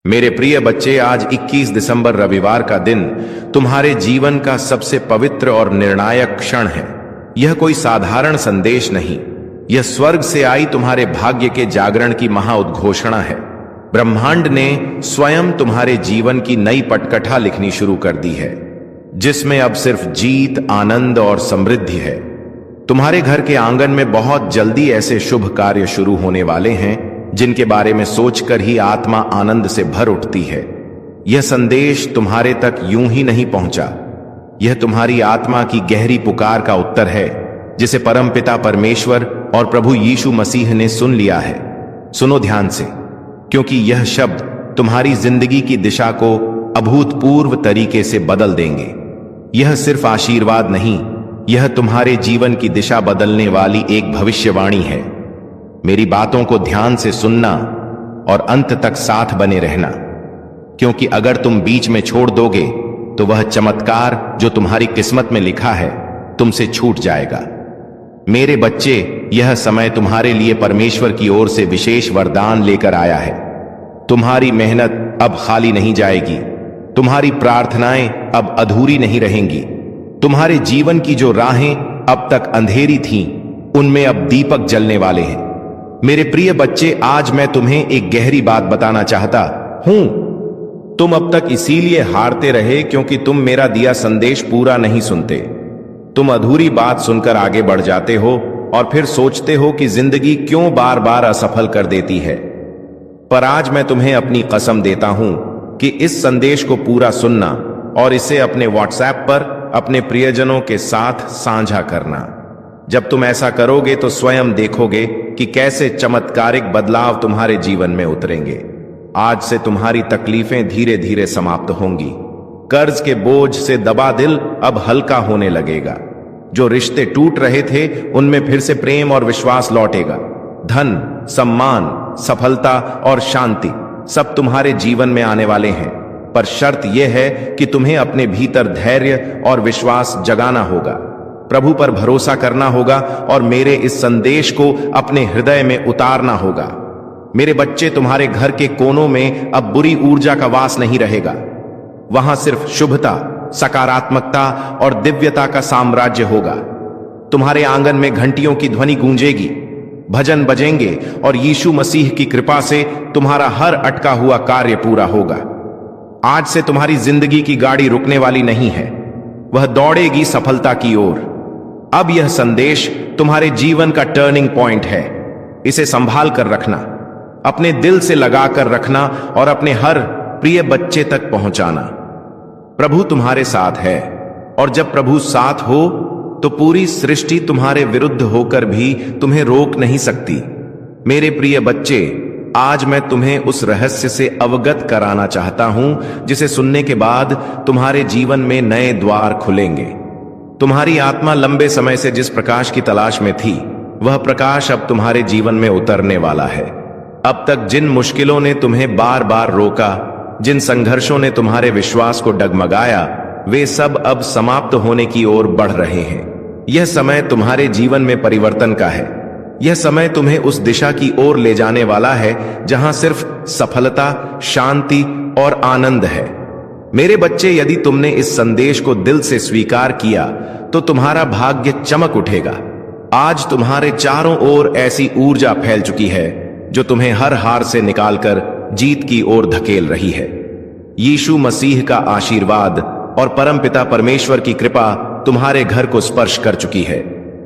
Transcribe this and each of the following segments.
मेरे प्रिय बच्चे, आज 21 दिसंबर रविवार का दिन तुम्हारे जीवन का सबसे पवित्र और निर्णायक क्षण है। यह कोई साधारण संदेश नहीं, यह स्वर्ग से आई तुम्हारे भाग्य के जागरण की महाउद्घोषणा है। ब्रह्मांड ने स्वयं तुम्हारे जीवन की नई पटकथा लिखनी शुरू कर दी है, जिसमें अब सिर्फ जीत, आनंद और समृद्धि है। तुम्हारे घर के आंगन में बहुत जल्दी ऐसे शुभ कार्य शुरू होने वाले हैं जिनके बारे में सोचकर ही आत्मा आनंद से भर उठती है। यह संदेश तुम्हारे तक यूं ही नहीं पहुंचा, यह तुम्हारी आत्मा की गहरी पुकार का उत्तर है, जिसे परमपिता परमेश्वर और प्रभु यीशु मसीह ने सुन लिया है। सुनो ध्यान से, क्योंकि यह शब्द तुम्हारी जिंदगी की दिशा को अभूतपूर्व तरीके से बदल देंगे। यह सिर्फ आशीर्वाद नहीं, यह तुम्हारे जीवन की दिशा बदलने वाली एक भविष्यवाणी है। मेरी बातों को ध्यान से सुनना और अंत तक साथ बने रहना, क्योंकि अगर तुम बीच में छोड़ दोगे तो वह चमत्कार जो तुम्हारी किस्मत में लिखा है तुमसे छूट जाएगा। मेरे बच्चे, यह समय तुम्हारे लिए परमेश्वर की ओर से विशेष वरदान लेकर आया है। तुम्हारी मेहनत अब खाली नहीं जाएगी, तुम्हारी प्रार्थनाएं अब अधूरी नहीं रहेंगी। तुम्हारे जीवन की जो राहें अब तक अंधेरी थीं, उनमें अब दीपक जलने वाले हैं। मेरे प्रिय बच्चे, आज मैं तुम्हें एक गहरी बात बताना चाहता हूं। तुम अब तक इसीलिए हारते रहे क्योंकि तुम मेरा दिया संदेश पूरा नहीं सुनते। तुम अधूरी बात सुनकर आगे बढ़ जाते हो और फिर सोचते हो कि जिंदगी क्यों बार बार असफल कर देती है। पर आज मैं तुम्हें अपनी कसम देता हूं कि इस संदेश को पूरा सुनना और इसे अपने व्हाट्सएप पर अपने प्रियजनों के साथ साझा करना। जब तुम ऐसा करोगे तो स्वयं देखोगे कि कैसे चमत्कारिक बदलाव तुम्हारे जीवन में उतरेंगे। आज से तुम्हारी तकलीफें धीरे धीरे समाप्त होंगी। कर्ज के बोझ से दबा दिल अब हल्का होने लगेगा। जो रिश्ते टूट रहे थे उनमें फिर से प्रेम और विश्वास लौटेगा। धन, सम्मान, सफलता और शांति सब तुम्हारे जीवन में आने वाले हैं। पर शर्त यह है कि तुम्हें अपने भीतर धैर्य और विश्वास जगाना होगा, प्रभु पर भरोसा करना होगा और मेरे इस संदेश को अपने हृदय में उतारना होगा। मेरे बच्चे, तुम्हारे घर के कोनों में अब बुरी ऊर्जा का वास नहीं रहेगा। वहां सिर्फ शुभता, सकारात्मकता और दिव्यता का साम्राज्य होगा। तुम्हारे आंगन में घंटियों की ध्वनि गूंजेगी, भजन बजेंगे और यीशु मसीह की कृपा से तुम्हारा हर अटका हुआ कार्य पूरा होगा। आज से तुम्हारी जिंदगी की गाड़ी रुकने वाली नहीं है, वह दौड़ेगी सफलता की ओर। अब यह संदेश तुम्हारे जीवन का टर्निंग पॉइंट है। इसे संभाल कर रखना, अपने दिल से लगाकर रखना और अपने हर प्रिय बच्चे तक पहुंचाना। प्रभु तुम्हारे साथ है और जब प्रभु साथ हो तो पूरी सृष्टि तुम्हारे विरुद्ध होकर भी तुम्हें रोक नहीं सकती। मेरे प्रिय बच्चे, आज मैं तुम्हें उस रहस्य से अवगत कराना चाहता हूं जिसे सुनने के बाद तुम्हारे जीवन में नए द्वार खुलेंगे। तुम्हारी आत्मा लंबे समय से जिस प्रकाश की तलाश में थी, वह प्रकाश अब तुम्हारे जीवन में उतरने वाला है। अब तक जिन मुश्किलों ने तुम्हें बार बार रोका, जिन संघर्षों ने तुम्हारे विश्वास को डगमगाया, वे सब अब समाप्त होने की ओर बढ़ रहे हैं। यह समय तुम्हारे जीवन में परिवर्तन का है। यह समय तुम्हें उस दिशा की ओर ले जाने वाला है जहां सिर्फ सफलता, शांति और आनंद है। मेरे बच्चे, यदि तुमने इस संदेश को दिल से स्वीकार किया तो तुम्हारा भाग्य चमक उठेगा। आज तुम्हारे चारों ओर ऐसी ऊर्जा फैल चुकी है जो तुम्हें हर हार से निकालकर जीत की ओर धकेल रही है। यीशु मसीह का आशीर्वाद और परमपिता परमेश्वर की कृपा तुम्हारे घर को स्पर्श कर चुकी है।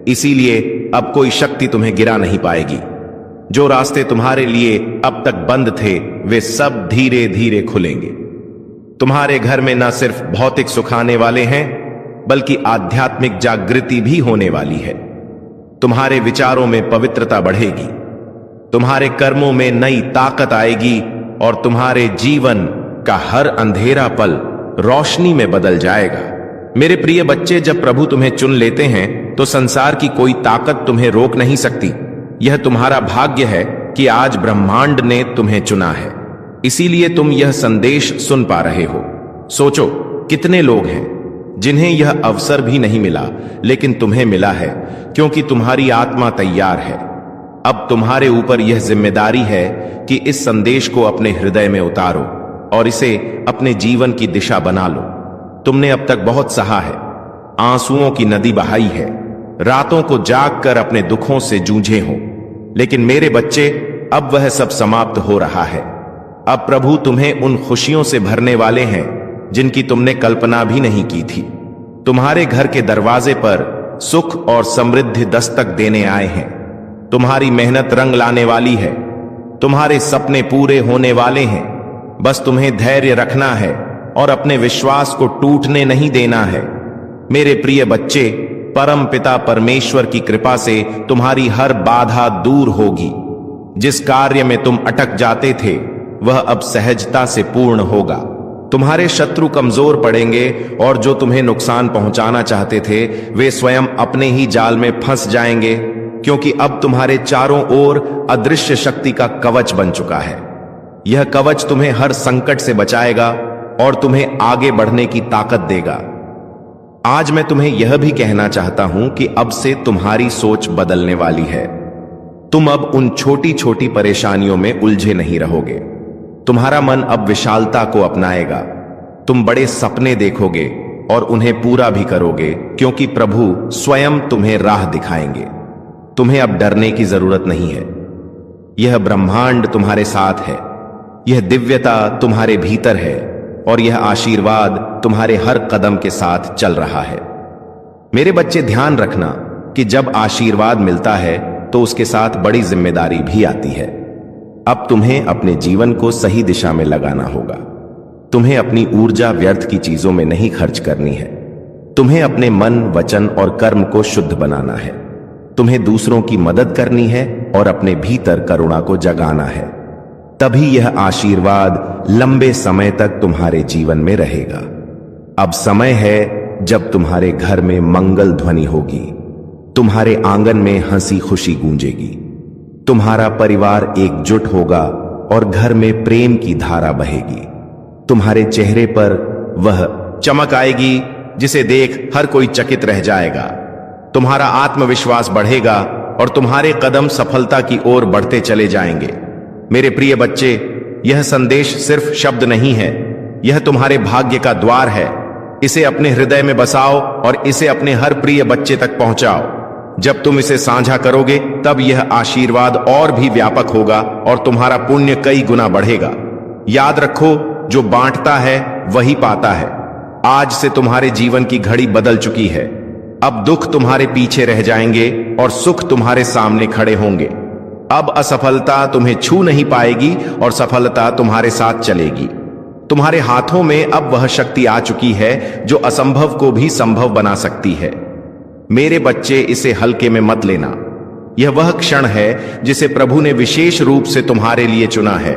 इसीलिए अब कोई शक्ति तुम्हें गिरा नहीं पाएगी। जो रास्ते तुम्हारे लिए अब तक बंद थे, वे सब धीरे धीरे खुलेंगे। तुम्हारे घर में न सिर्फ भौतिक सुख आने वाले हैं, बल्कि आध्यात्मिक जागृति भी होने वाली है। तुम्हारे विचारों में पवित्रता बढ़ेगी, तुम्हारे कर्मों में नई ताकत आएगी और तुम्हारे जीवन का हर अंधेरा पल रोशनी में बदल जाएगा। मेरे प्रिय बच्चे, जब प्रभु तुम्हें चुन लेते हैं तो संसार की कोई ताकत तुम्हें रोक नहीं सकती। यह तुम्हारा भाग्य है कि आज ब्रह्मांड ने तुम्हें चुना है, इसीलिए तुम यह संदेश सुन पा रहे हो। सोचो, कितने लोग हैं जिन्हें यह अवसर भी नहीं मिला, लेकिन तुम्हें मिला है क्योंकि तुम्हारी आत्मा तैयार है। अब तुम्हारे ऊपर यह जिम्मेदारी है कि इस संदेश को अपने हृदय में उतारो और इसे अपने जीवन की दिशा बना लो। तुमने अब तक बहुत सहा है, आंसुओं की नदी बहाई है, रातों को जाग कर अपने दुखों से जूझे हो, लेकिन मेरे बच्चे अब वह सब समाप्त हो रहा है। अब प्रभु तुम्हें उन खुशियों से भरने वाले हैं जिनकी तुमने कल्पना भी नहीं की थी। तुम्हारे घर के दरवाजे पर सुख और समृद्धि दस्तक देने आए हैं। तुम्हारी मेहनत रंग लाने वाली है, तुम्हारे सपने पूरे होने वाले हैं। बस तुम्हें धैर्य रखना है और अपने विश्वास को टूटने नहीं देना है। मेरे प्रिय बच्चे, परम पिता परमेश्वर की कृपा से तुम्हारी हर बाधा दूर होगी। जिस कार्य में तुम अटक जाते थे वह अब सहजता से पूर्ण होगा। तुम्हारे शत्रु कमजोर पड़ेंगे और जो तुम्हें नुकसान पहुंचाना चाहते थे वे स्वयं अपने ही जाल में फंस जाएंगे, क्योंकि अब तुम्हारे चारों ओर अदृश्य शक्ति का कवच बन चुका है। यह कवच तुम्हें हर संकट से बचाएगा और तुम्हें आगे बढ़ने की ताकत देगा। आज मैं तुम्हें यह भी कहना चाहता हूं कि अब से तुम्हारी सोच बदलने वाली है। तुम अब उन छोटी छोटी परेशानियों में उलझे नहीं रहोगे। तुम्हारा मन अब विशालता को अपनाएगा। तुम बड़े सपने देखोगे और उन्हें पूरा भी करोगे, क्योंकि प्रभु स्वयं तुम्हें राह दिखाएंगे। तुम्हें अब डरने की जरूरत नहीं है। यह ब्रह्मांड तुम्हारे साथ है, यह दिव्यता तुम्हारे भीतर है और यह आशीर्वाद तुम्हारे हर कदम के साथ चल रहा है। मेरे बच्चे, ध्यान रखना कि जब आशीर्वाद मिलता है तो उसके साथ बड़ी जिम्मेदारी भी आती है। अब तुम्हें अपने जीवन को सही दिशा में लगाना होगा। तुम्हें अपनी ऊर्जा व्यर्थ की चीजों में नहीं खर्च करनी है। तुम्हें अपने मन, वचन और कर्म को शुद्ध बनाना है। तुम्हें दूसरों की मदद करनी है और अपने भीतर करुणा को जगाना है। तभी यह आशीर्वाद लंबे समय तक तुम्हारे जीवन में रहेगा। अब समय है जब तुम्हारे घर में मंगल ध्वनि होगी, तुम्हारे आंगन में हंसी खुशी गूंजेगी, तुम्हारा परिवार एकजुट होगा और घर में प्रेम की धारा बहेगी। तुम्हारे चेहरे पर वह चमक आएगी जिसे देख हर कोई चकित रह जाएगा। तुम्हारा आत्मविश्वास बढ़ेगा और तुम्हारे कदम सफलता की ओर बढ़ते चले जाएंगे। मेरे प्रिय बच्चे, यह संदेश सिर्फ शब्द नहीं है, यह तुम्हारे भाग्य का द्वार है। इसे अपने हृदय में बसाओ और इसे अपने हर प्रिय बच्चे तक पहुंचाओ। जब तुम इसे साझा करोगे तब यह आशीर्वाद और भी व्यापक होगा और तुम्हारा पुण्य कई गुना बढ़ेगा। याद रखो, जो बांटता है वही पाता है। आज से तुम्हारे जीवन की घड़ी बदल चुकी है। अब दुख तुम्हारे पीछे रह जाएंगे और सुख तुम्हारे सामने खड़े होंगे। अब असफलता तुम्हें छू नहीं पाएगी और सफलता तुम्हारे साथ चलेगी। तुम्हारे हाथों में अब वह शक्ति आ चुकी है जो असंभव को भी संभव बना सकती है। मेरे बच्चे, इसे हल्के में मत लेना। यह वह क्षण है जिसे प्रभु ने विशेष रूप से तुम्हारे लिए चुना है।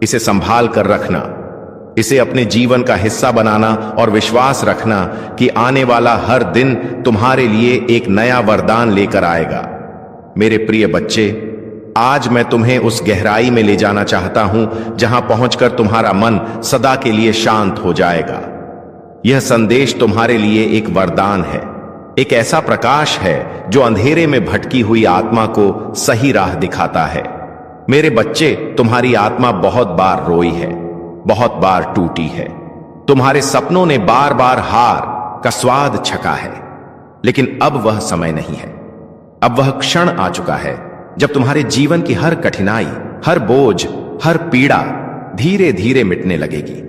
इसे संभाल कर रखना, इसे अपने जीवन का हिस्सा बनाना और विश्वास रखना कि आने वाला हर दिन तुम्हारे लिए एक नया वरदान लेकर आएगा। मेरे प्रिय बच्चे, आज मैं तुम्हें उस गहराई में ले जाना चाहता हूं जहां पहुंचकर तुम्हारा मन सदा के लिए शांत हो जाएगा। यह संदेश तुम्हारे लिए एक वरदान है, एक ऐसा प्रकाश है जो अंधेरे में भटकी हुई आत्मा को सही राह दिखाता है। मेरे बच्चे, तुम्हारी आत्मा बहुत बार रोई है, बहुत बार टूटी है। तुम्हारे सपनों ने बार बार हार का स्वाद छका है, लेकिन अब वह समय नहीं है। अब वह क्षण आ चुका है जब तुम्हारे जीवन की हर कठिनाई, हर बोझ, हर पीड़ा धीरे धीरे मिटने लगेगी।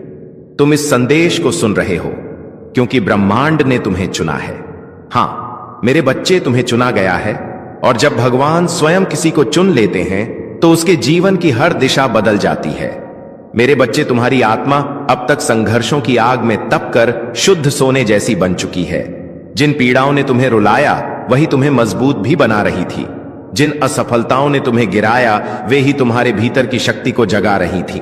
तुम इस संदेश को सुन रहे हो क्योंकि ब्रह्मांड ने तुम्हें चुना है। हां मेरे बच्चे, तुम्हें चुना गया है और जब भगवान स्वयं किसी को चुन लेते हैं तो उसके जीवन की हर दिशा बदल जाती है। मेरे बच्चे, तुम्हारी आत्मा अब तक संघर्षों की आग में तप कर शुद्ध सोने जैसी बन चुकी है। जिन पीड़ाओं ने तुम्हें रुलाया वही तुम्हें मजबूत भी बना रही थी। जिन असफलताओं ने तुम्हें गिराया वे ही तुम्हारे भीतर की शक्ति को जगा रही थी।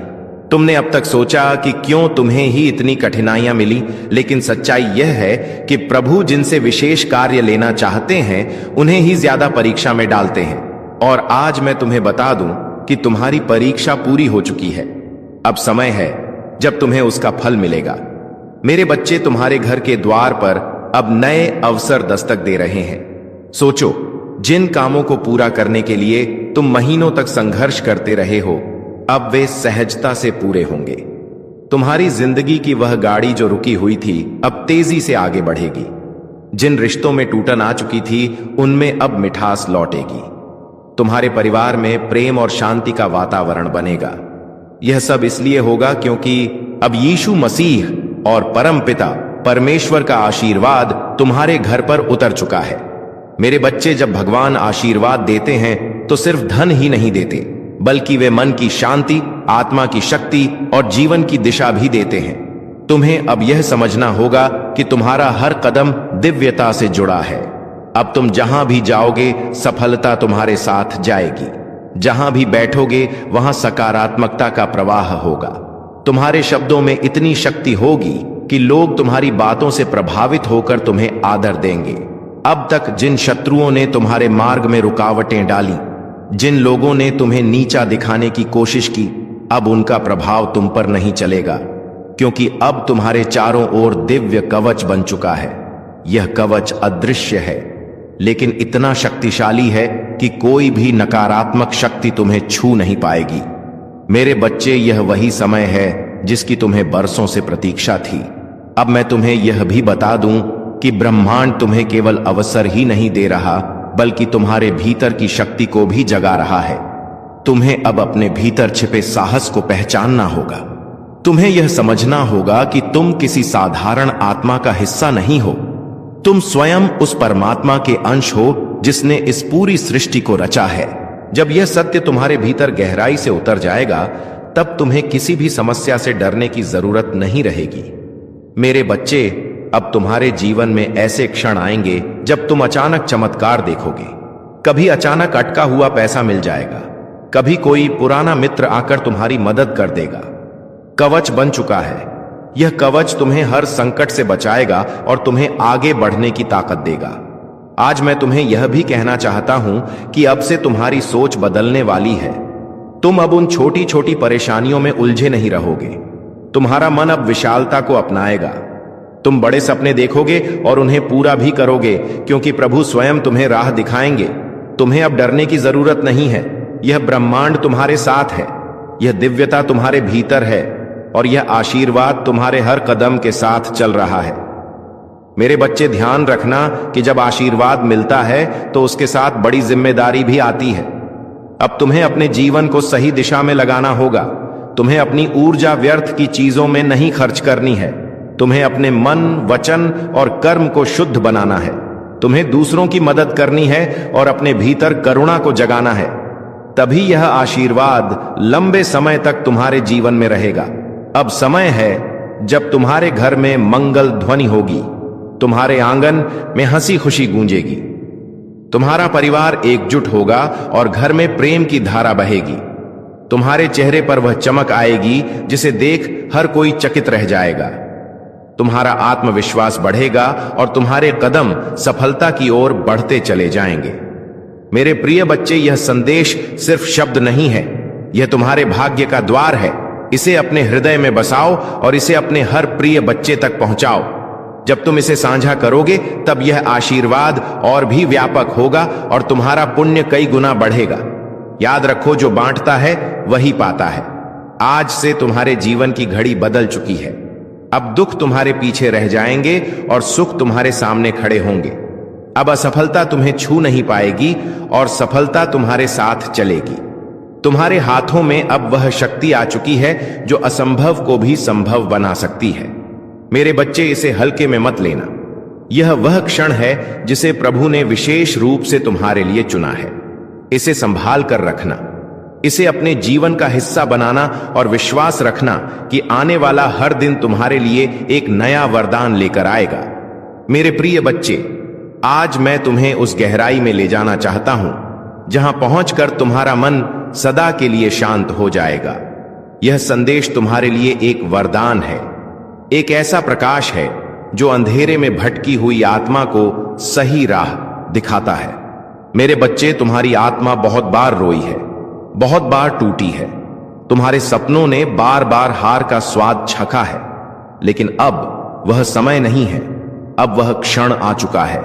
तुमने अब तक सोचा कि क्यों तुम्हें ही इतनी कठिनाइयां मिली, लेकिन सच्चाई यह है कि प्रभु जिनसे विशेष कार्य लेना चाहते हैं उन्हें ही ज्यादा परीक्षा में डालते हैं। और आज मैं तुम्हें बता दूं कि तुम्हारी परीक्षा पूरी हो चुकी है। अब समय है जब तुम्हें उसका फल मिलेगा। मेरे बच्चे, तुम्हारे घर के द्वार पर अब नए अवसर दस्तक दे रहे हैं। सोचो, जिन कामों को पूरा करने के लिए तुम महीनों तक संघर्ष करते रहे हो, अब वे सहजता से पूरे होंगे। तुम्हारी जिंदगी की वह गाड़ी जो रुकी हुई थी अब तेजी से आगे बढ़ेगी। जिन रिश्तों में टूटन आ चुकी थी उनमें अब मिठास लौटेगी। तुम्हारे परिवार में प्रेम और शांति का वातावरण बनेगा। यह सब इसलिए होगा क्योंकि अब यीशु मसीह और परम पिता परमेश्वर का आशीर्वाद तुम्हारे घर पर उतर चुका है। मेरे बच्चे, जब भगवान आशीर्वाद देते हैं तो सिर्फ धन ही नहीं देते, बल्कि वे मन की शांति, आत्मा की शक्ति और जीवन की दिशा भी देते हैं। तुम्हें अब यह समझना होगा कि तुम्हारा हर कदम दिव्यता से जुड़ा है। अब तुम जहां भी जाओगे सफलता तुम्हारे साथ जाएगी। जहां भी बैठोगे वहां सकारात्मकता का प्रवाह होगा। तुम्हारे शब्दों में इतनी शक्ति होगी कि लोग तुम्हारी बातों से प्रभावित होकर तुम्हें आदर देंगे। अब तक जिन शत्रुओं ने तुम्हारे मार्ग में रुकावटें डाली, जिन लोगों ने तुम्हें नीचा दिखाने की कोशिश की, अब उनका प्रभाव तुम पर नहीं चलेगा, क्योंकि अब तुम्हारे चारों ओर दिव्य कवच बन चुका है। यह कवच अदृश्य है, लेकिन इतना शक्तिशाली है कि कोई भी नकारात्मक शक्ति तुम्हें छू नहीं पाएगी। मेरे बच्चे, यह वही समय है जिसकी तुम्हें बरसों से प्रतीक्षा थी। अब मैं तुम्हें यह भी बता दूं कि ब्रह्मांड तुम्हें केवल अवसर ही नहीं दे रहा, बल्कि तुम्हारे भीतर की शक्ति को भी जगा रहा है। तुम्हें अब अपने भीतर छिपे साहस को पहचानना होगा। तुम्हें यह समझना होगा कि तुम किसी साधारण आत्मा का हिस्सा नहीं हो। तुम स्वयं उस परमात्मा के अंश हो जिसने इस पूरी सृष्टि को रचा है। जब यह सत्य तुम्हारे भीतर गहराई से उतर जाएगा, तब तुम्हें किसी भी समस्या से डरने की जरूरत नहीं रहेगी। मेरे बच्चे, अब तुम्हारे जीवन में ऐसे क्षण आएंगे जब तुम अचानक चमत्कार देखोगे। कभी अचानक अटका हुआ पैसा मिल जाएगा, कभी कोई पुराना मित्र आकर तुम्हारी मदद कर देगा। कवच बन चुका है। यह कवच तुम्हें हर संकट से बचाएगा और तुम्हें आगे बढ़ने की ताकत देगा। आज मैं तुम्हें यह भी कहना चाहता हूं कि अब से तुम्हारी सोच बदलने वाली है। तुम अब उन छोटी छोटी परेशानियों में उलझे नहीं रहोगे। तुम्हारा मन अब विशालता को अपनाएगा। तुम बड़े सपने देखोगे और उन्हें पूरा भी करोगे, क्योंकि प्रभु स्वयं तुम्हें राह दिखाएंगे। तुम्हें अब डरने की जरूरत नहीं है। यह ब्रह्मांड तुम्हारे साथ है, यह दिव्यता तुम्हारे भीतर है और यह आशीर्वाद तुम्हारे हर कदम के साथ चल रहा है। मेरे बच्चे, ध्यान रखना कि जब आशीर्वाद मिलता है तो उसके साथ बड़ी जिम्मेदारी भी आती है। अब तुम्हें अपने जीवन को सही दिशा में लगाना होगा। तुम्हें अपनी ऊर्जा व्यर्थ की चीजों में नहीं खर्च करनी है। तुम्हें अपने मन, वचन और कर्म को शुद्ध बनाना है। तुम्हें दूसरों की मदद करनी है और अपने भीतर करुणा को जगाना है। तभी यह आशीर्वाद लंबे समय तक तुम्हारे जीवन में रहेगा। अब समय है जब तुम्हारे घर में मंगल ध्वनि होगी, तुम्हारे आंगन में हंसी खुशी गूंजेगी, तुम्हारा परिवार एकजुट होगा और घर में प्रेम की धारा बहेगी। तुम्हारे चेहरे पर वह चमक आएगी जिसे देख हर कोई चकित रह जाएगा। तुम्हारा आत्मविश्वास बढ़ेगा और तुम्हारे कदम सफलता की ओर बढ़ते चले जाएंगे। मेरे प्रिय बच्चे, यह संदेश सिर्फ शब्द नहीं है, यह तुम्हारे भाग्य का द्वार है। इसे अपने हृदय में बसाओ और इसे अपने हर प्रिय बच्चे तक पहुंचाओ। जब तुम इसे साझा करोगे तब यह आशीर्वाद और भी व्यापक होगा और तुम्हारा पुण्य कई गुना बढ़ेगा। याद रखो, जो बांटता है वही पाता है। आज से तुम्हारे जीवन की घड़ी बदल चुकी है। अब दुख तुम्हारे पीछे रह जाएंगे और सुख तुम्हारे सामने खड़े होंगे। अब असफलता तुम्हें छू नहीं पाएगी और सफलता तुम्हारे साथ चलेगी। तुम्हारे हाथों में अब वह शक्ति आ चुकी है जो असंभव को भी संभव बना सकती है। मेरे बच्चे, इसे हल्के में मत लेना। यह वह क्षण है जिसे प्रभु ने विशेष रूप से तुम्हारे लिए चुना है। इसे संभाल कर रखना, इसे अपने जीवन का हिस्सा बनाना और विश्वास रखना कि आने वाला हर दिन तुम्हारे लिए एक नया वरदान लेकर आएगा। मेरे प्रिय बच्चे, आज मैं तुम्हें उस गहराई में ले जाना चाहता हूं जहां पहुंचकर तुम्हारा मन सदा के लिए शांत हो जाएगा। यह संदेश तुम्हारे लिए एक वरदान है, एक ऐसा प्रकाश है जो अंधेरे में भटकी हुई आत्मा को सही राह दिखाता है। मेरे बच्चे, तुम्हारी आत्मा बहुत बार रोई है, बहुत बार टूटी है। तुम्हारे सपनों ने बार बार हार का स्वाद चखा है, लेकिन अब वह समय नहीं है। अब वह क्षण आ चुका है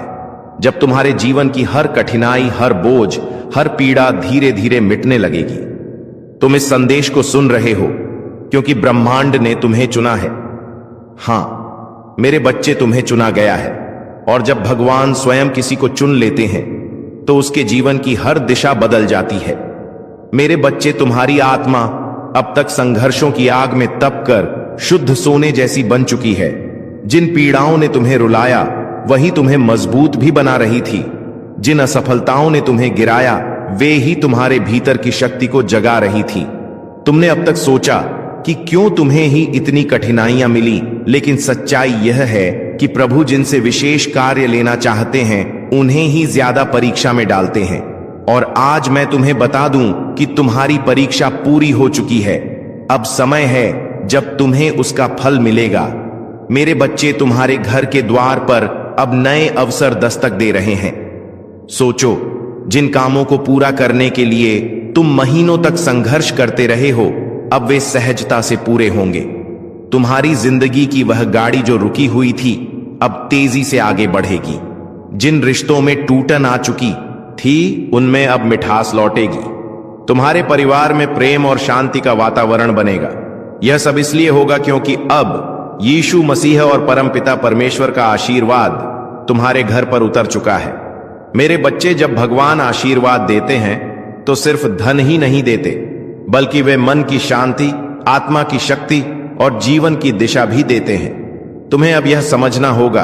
जब तुम्हारे जीवन की हर कठिनाई, हर बोझ, हर पीड़ा धीरे धीरे मिटने लगेगी। तुम इस संदेश को सुन रहे हो क्योंकि ब्रह्मांड ने तुम्हें चुना है। हां मेरे बच्चे, तुम्हें चुना गया है। और जब भगवान स्वयं किसी को चुन लेते हैं तो उसके जीवन की हर दिशा बदल जाती है। मेरे बच्चे, तुम्हारी आत्मा अब तक संघर्षों की आग में तप कर शुद्ध सोने जैसी बन चुकी है। जिन पीड़ाओं ने तुम्हें रुलाया वही तुम्हें मजबूत भी बना रही थी। जिन असफलताओं ने तुम्हें गिराया वे ही तुम्हारे भीतर की शक्ति को जगा रही थी। तुमने अब तक सोचा कि क्यों तुम्हें ही इतनी कठिनाइयां मिली, लेकिन सच्चाई यह है कि प्रभु जिनसे विशेष कार्य लेना चाहते हैं उन्हें ही ज्यादा परीक्षा में डालते हैं। और आज मैं तुम्हें बता दूं कि तुम्हारी परीक्षा पूरी हो चुकी है। अब समय है जब तुम्हें उसका फल मिलेगा। मेरे बच्चे, तुम्हारे घर के द्वार पर अब नए अवसर दस्तक दे रहे हैं। सोचो, जिन कामों को पूरा करने के लिए तुम महीनों तक संघर्ष करते रहे हो, अब वे सहजता से पूरे होंगे। तुम्हारी जिंदगी की वह गाड़ी जो रुकी हुई थी अब तेजी से आगे बढ़ेगी। जिन रिश्तों में टूटन आ चुकी थी उनमें अब मिठास लौटेगी। तुम्हारे परिवार में प्रेम और शांति का वातावरण बनेगा। यह सब इसलिए होगा क्योंकि अब यीशु मसीह और परमपिता परमेश्वर का आशीर्वाद तुम्हारे घर पर उतर चुका है। मेरे बच्चे, जब भगवान आशीर्वाद देते हैं तो सिर्फ धन ही नहीं देते, बल्कि वे मन की शांति, आत्मा की शक्ति और जीवन की दिशा भी देते हैं। तुम्हें अब यह समझना होगा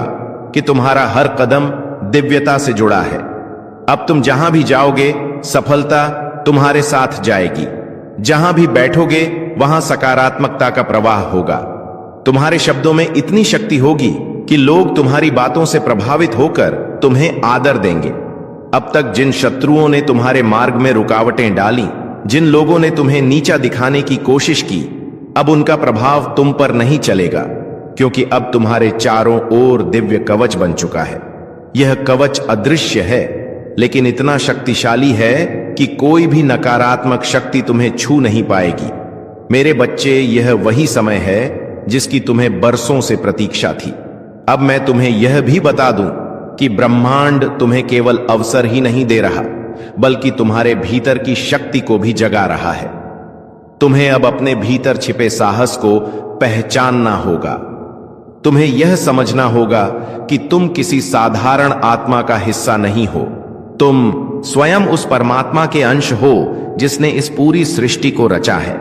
कि तुम्हारा हर कदम दिव्यता से जुड़ा है। अब तुम जहां भी जाओगे सफलता तुम्हारे साथ जाएगी। जहां भी बैठोगे वहां सकारात्मकता का प्रवाह होगा। तुम्हारे शब्दों में इतनी शक्ति होगी कि लोग तुम्हारी बातों से प्रभावित होकर तुम्हें आदर देंगे। अब तक जिन शत्रुओं ने तुम्हारे मार्ग में रुकावटें डाली, जिन लोगों ने तुम्हें नीचा दिखाने की कोशिश की, अब उनका प्रभाव तुम पर नहीं चलेगा, क्योंकि अब तुम्हारे चारों ओर दिव्य कवच बन चुका है। यह कवच अदृश्य है, लेकिन इतना शक्तिशाली है कि कोई भी नकारात्मक शक्ति तुम्हें छू नहीं पाएगी। मेरे बच्चे, यह वही समय है जिसकी तुम्हें बरसों से प्रतीक्षा थी। अब मैं तुम्हें यह भी बता दूं कि ब्रह्मांड तुम्हें केवल अवसर ही नहीं दे रहा, बल्कि तुम्हारे भीतर की शक्ति को भी जगा रहा है। तुम्हें अब अपने भीतर छिपे साहस को पहचानना होगा। तुम्हें यह समझना होगा कि तुम किसी साधारण आत्मा का हिस्सा नहीं हो। तुम स्वयं उस परमात्मा के अंश हो जिसने इस पूरी सृष्टि को रचा है।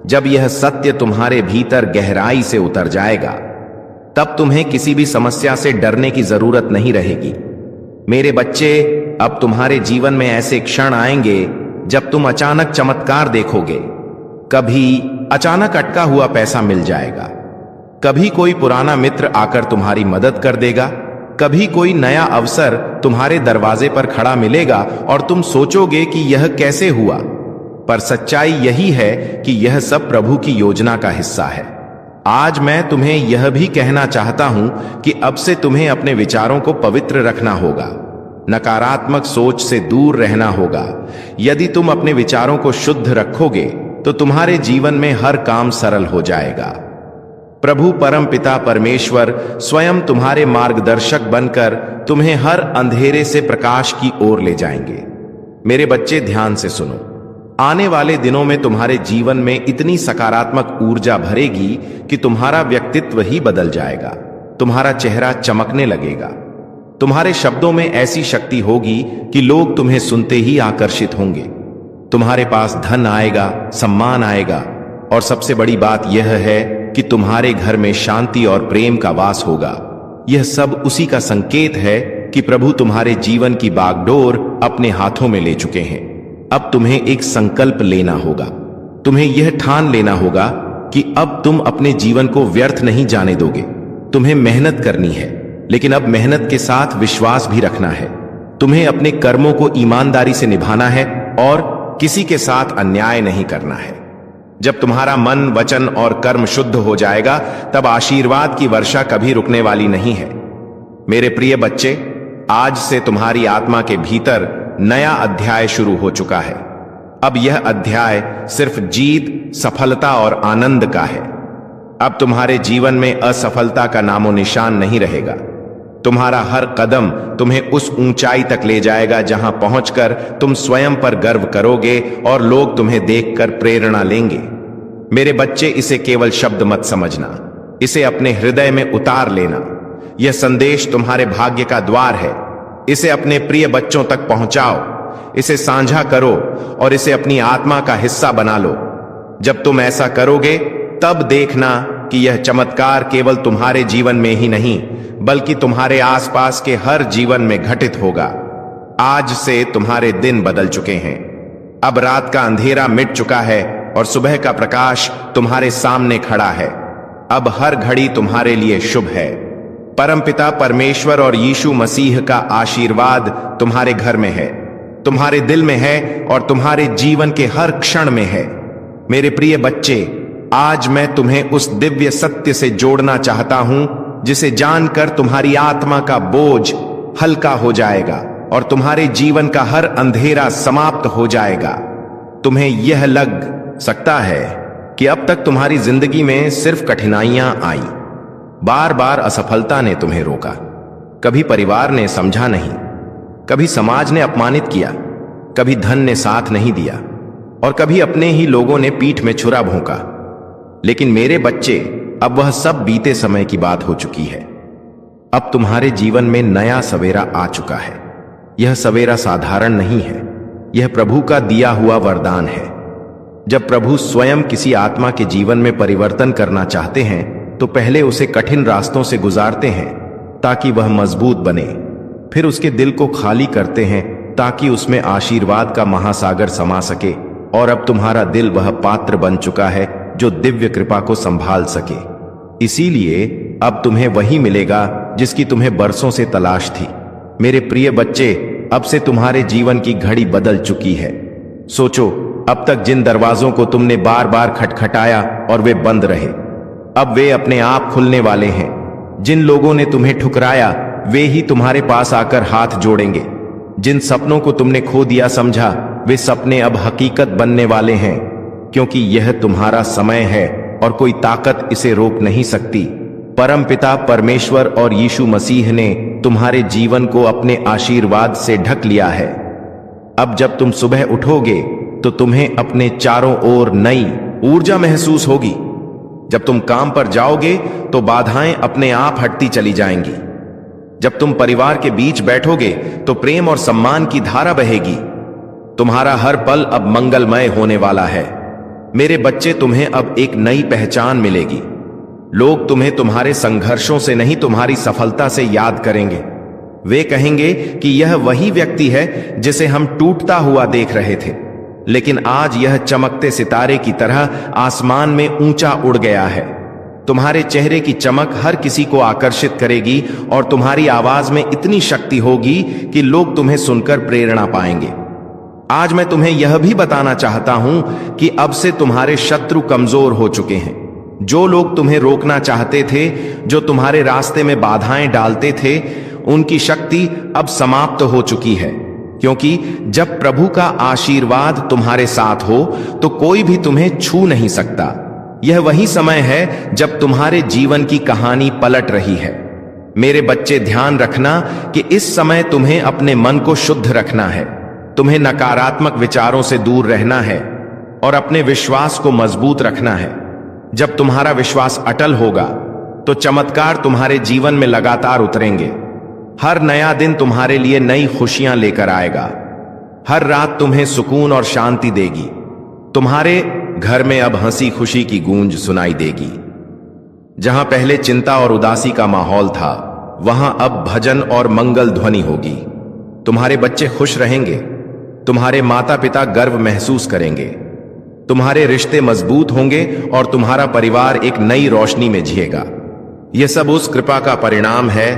जब यह सत्य तुम्हारे भीतर गहराई से उतर जाएगा, तब तुम्हें किसी भी समस्या से डरने की जरूरत नहीं रहेगी। मेरे बच्चे, अब तुम्हारे जीवन में ऐसे क्षण आएंगे जब तुम अचानक चमत्कार देखोगे। कभी अचानक अटका हुआ पैसा मिल जाएगा, कभी कोई पुराना मित्र आकर तुम्हारी मदद कर देगा, कभी कोई नया अवसर तुम्हारे दरवाजे पर खड़ा मिलेगा और तुम सोचोगे कि यह कैसे हुआ। पर सच्चाई यही है कि यह सब प्रभु की योजना का हिस्सा है। आज मैं तुम्हें यह भी कहना चाहता हूं कि अब से तुम्हें अपने विचारों को पवित्र रखना होगा, नकारात्मक सोच से दूर रहना होगा। यदि तुम अपने विचारों को शुद्ध रखोगे तो तुम्हारे जीवन में हर काम सरल हो जाएगा। प्रभु परम पिता परमेश्वर स्वयं तुम्हारे मार्गदर्शक बनकर तुम्हें हर अंधेरे से प्रकाश की ओर ले जाएंगे। मेरे बच्चे, ध्यान से सुनो। आने वाले दिनों में तुम्हारे जीवन में इतनी सकारात्मक ऊर्जा भरेगी कि तुम्हारा व्यक्तित्व ही बदल जाएगा। तुम्हारा चेहरा चमकने लगेगा। तुम्हारे शब्दों में ऐसी शक्ति होगी कि लोग तुम्हें सुनते ही आकर्षित होंगे। तुम्हारे पास धन आएगा, सम्मान आएगा, और सबसे बड़ी बात यह है कि तुम्हारे घर में शांति और प्रेम का वास होगा। यह सब उसी का संकेत है कि प्रभु तुम्हारे जीवन की बागडोर अपने हाथों में ले चुके हैं। अब तुम्हें एक संकल्प लेना होगा। तुम्हें यह ठान लेना होगा कि अब तुम अपने जीवन को व्यर्थ नहीं जाने दोगे। तुम्हें मेहनत करनी है, लेकिन अब मेहनत के साथ विश्वास भी रखना है। तुम्हें अपने कर्मों को ईमानदारी से निभाना है और किसी के साथ अन्याय नहीं करना है। जब तुम्हारा मन, वचन और कर्म शुद्ध हो जाएगा, तब आशीर्वाद की वर्षा कभी रुकने वाली नहीं है। मेरे प्रिय बच्चे, आज से तुम्हारी आत्मा के भीतर नया अध्याय शुरू हो चुका है। अब यह अध्याय सिर्फ जीत, सफलता और आनंद का है। अब तुम्हारे जीवन में असफलता का नामो निशान नहीं रहेगा। तुम्हारा हर कदम तुम्हें उस ऊंचाई तक ले जाएगा जहां पहुंचकर तुम स्वयं पर गर्व करोगे और लोग तुम्हें देखकर प्रेरणा लेंगे। मेरे बच्चे, इसे केवल शब्द मत समझना, इसे अपने हृदय में उतार लेना। यह संदेश तुम्हारे भाग्य का द्वार है। इसे अपने प्रिय बच्चों तक पहुंचाओ, इसे साझा करो और इसे अपनी आत्मा का हिस्सा बना लो। जब तुम ऐसा करोगे तब देखना कि यह चमत्कार केवल तुम्हारे जीवन में ही नहीं बल्कि तुम्हारे आसपास के हर जीवन में घटित होगा। आज से तुम्हारे दिन बदल चुके हैं। अब रात का अंधेरा मिट चुका है और सुबह का प्रकाश तुम्हारे सामने खड़ा है। अब हर घड़ी तुम्हारे लिए शुभ है। परमपिता परमेश्वर और यीशु मसीह का आशीर्वाद तुम्हारे घर में है, तुम्हारे दिल में है और तुम्हारे जीवन के हर क्षण में है। मेरे प्रिय बच्चे, आज मैं तुम्हें उस दिव्य सत्य से जोड़ना चाहता हूं जिसे जानकर तुम्हारी आत्मा का बोझ हल्का हो जाएगा और तुम्हारे जीवन का हर अंधेरा समाप्त हो जाएगा। तुम्हें यह लग सकता है कि अब तक तुम्हारी जिंदगी में सिर्फ कठिनाइयां आई, बार बार असफलता ने तुम्हें रोका, कभी परिवार ने समझा नहीं, कभी समाज ने अपमानित किया, कभी धन ने साथ नहीं दिया और कभी अपने ही लोगों ने पीठ में छुरा भोंका। लेकिन मेरे बच्चे, अब वह सब बीते समय की बात हो चुकी है। अब तुम्हारे जीवन में नया सवेरा आ चुका है। यह सवेरा साधारण नहीं है, यह प्रभु का दिया हुआ वरदान है। जब प्रभु स्वयं किसी आत्मा के जीवन में परिवर्तन करना चाहते हैं तो पहले उसे कठिन रास्तों से गुजारते हैं ताकि वह मजबूत बने। फिर उसके दिल को खाली करते हैं ताकि उसमें आशीर्वाद का महासागर समा सके। और अब तुम्हारा दिल वह पात्र बन चुका है जो दिव्य कृपा को संभाल सके। इसीलिए अब तुम्हें वही मिलेगा जिसकी तुम्हें बरसों से तलाश थी। मेरे प्रिय बच्चे, अब से तुम्हारे जीवन की घड़ी बदल चुकी है। सोचो, अब तक जिन दरवाजों को तुमने बार बार खटखटाया और वे बंद रहे, अब वे अपने आप खुलने वाले हैं। जिन लोगों ने तुम्हें ठुकराया वे ही तुम्हारे पास आकर हाथ जोड़ेंगे। जिन सपनों को तुमने खो दिया समझा, वे सपने अब हकीकत बनने वाले हैं, क्योंकि यह तुम्हारा समय है और कोई ताकत इसे रोक नहीं सकती। परमपिता परमेश्वर और यीशु मसीह ने तुम्हारे जीवन को अपने आशीर्वाद से ढक लिया है। अब जब तुम सुबह उठोगे तो तुम्हें अपने चारों ओर नई ऊर्जा महसूस होगी। जब तुम काम पर जाओगे तो बाधाएं अपने आप हटती चली जाएंगी। जब तुम परिवार के बीच बैठोगे तो प्रेम और सम्मान की धारा बहेगी। तुम्हारा हर पल अब मंगलमय होने वाला है। मेरे बच्चे, तुम्हें अब एक नई पहचान मिलेगी। लोग तुम्हें तुम्हारे संघर्षों से नहीं, तुम्हारी सफलता से याद करेंगे। वे कहेंगे कि यह वही व्यक्ति है जिसे हम टूटता हुआ देख रहे थे, लेकिन आज यह चमकते सितारे की तरह आसमान में ऊंचा उड़ गया है। तुम्हारे चेहरे की चमक हर किसी को आकर्षित करेगी और तुम्हारी आवाज में इतनी शक्ति होगी कि लोग तुम्हें सुनकर प्रेरणा पाएंगे। आज मैं तुम्हें यह भी बताना चाहता हूं कि अब से तुम्हारे शत्रु कमजोर हो चुके हैं। जो लोग तुम्हें रोकना चाहते थे, जो तुम्हारे रास्ते में बाधाएं डालते थे, उनकी शक्ति अब समाप्त हो चुकी है। क्योंकि जब प्रभु का आशीर्वाद तुम्हारे साथ हो तो कोई भी तुम्हें छू नहीं सकता। यह वही समय है जब तुम्हारे जीवन की कहानी पलट रही है। मेरे बच्चे, ध्यान रखना कि इस समय तुम्हें अपने मन को शुद्ध रखना है। तुम्हें नकारात्मक विचारों से दूर रहना है और अपने विश्वास को मजबूत रखना है। जब तुम्हारा विश्वास अटल होगा तो चमत्कार तुम्हारे जीवन में लगातार उतरेंगे। हर नया दिन तुम्हारे लिए नई खुशियां लेकर आएगा। हर रात तुम्हें सुकून और शांति देगी। तुम्हारे घर में अब हंसी खुशी की गूंज सुनाई देगी। जहां पहले चिंता और उदासी का माहौल था, वहां अब भजन और मंगल ध्वनि होगी। तुम्हारे बच्चे खुश रहेंगे, तुम्हारे माता पिता गर्व महसूस करेंगे, तुम्हारे रिश्ते मजबूत होंगे और तुम्हारा परिवार एक नई रोशनी में जिएगा। यह सब उस कृपा का परिणाम है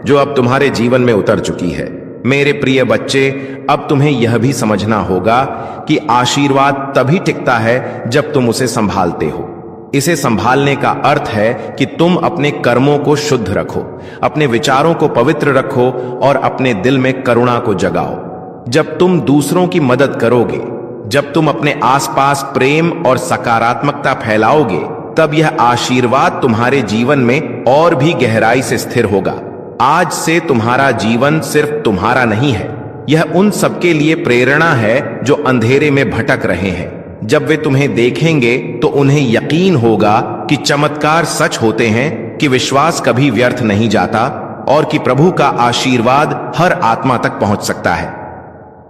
जो अब तुम्हारे जीवन में उतर चुकी है। मेरे प्रिय बच्चे, अब तुम्हें यह भी समझना होगा कि आशीर्वाद तभी टिकता है जब तुम उसे संभालते हो। इसे संभालने का अर्थ है कि तुम अपने कर्मों को शुद्ध रखो, अपने विचारों को पवित्र रखो और अपने दिल में करुणा को जगाओ। जब तुम दूसरों की मदद करोगे, जब तुम अपने आसपास प्रेम और सकारात्मकता फैलाओगे, तब यह आशीर्वाद तुम्हारे जीवन में और भी गहराई से स्थिर होगा। आज से तुम्हारा जीवन सिर्फ तुम्हारा नहीं है, यह उन सबके लिए प्रेरणा है जो अंधेरे में भटक रहे हैं, जब वे तुम्हें देखेंगे तो उन्हें यकीन होगा कि चमत्कार सच होते हैं, कि विश्वास कभी व्यर्थ नहीं जाता और कि प्रभु का आशीर्वाद हर आत्मा तक पहुंच सकता है।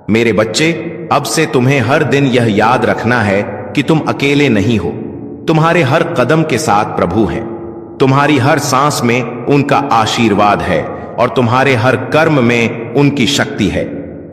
मेरे बच्चे, अब से तुम्हें हर दिन यह याद रखना है कि तुम अकेले नहीं हो। तुम्हारे हर कदम के साथ प्रभु हैं, तुम्हारी हर सांस में उनका आशीर्वाद है और तुम्हारे हर कर्म में उनकी शक्ति है।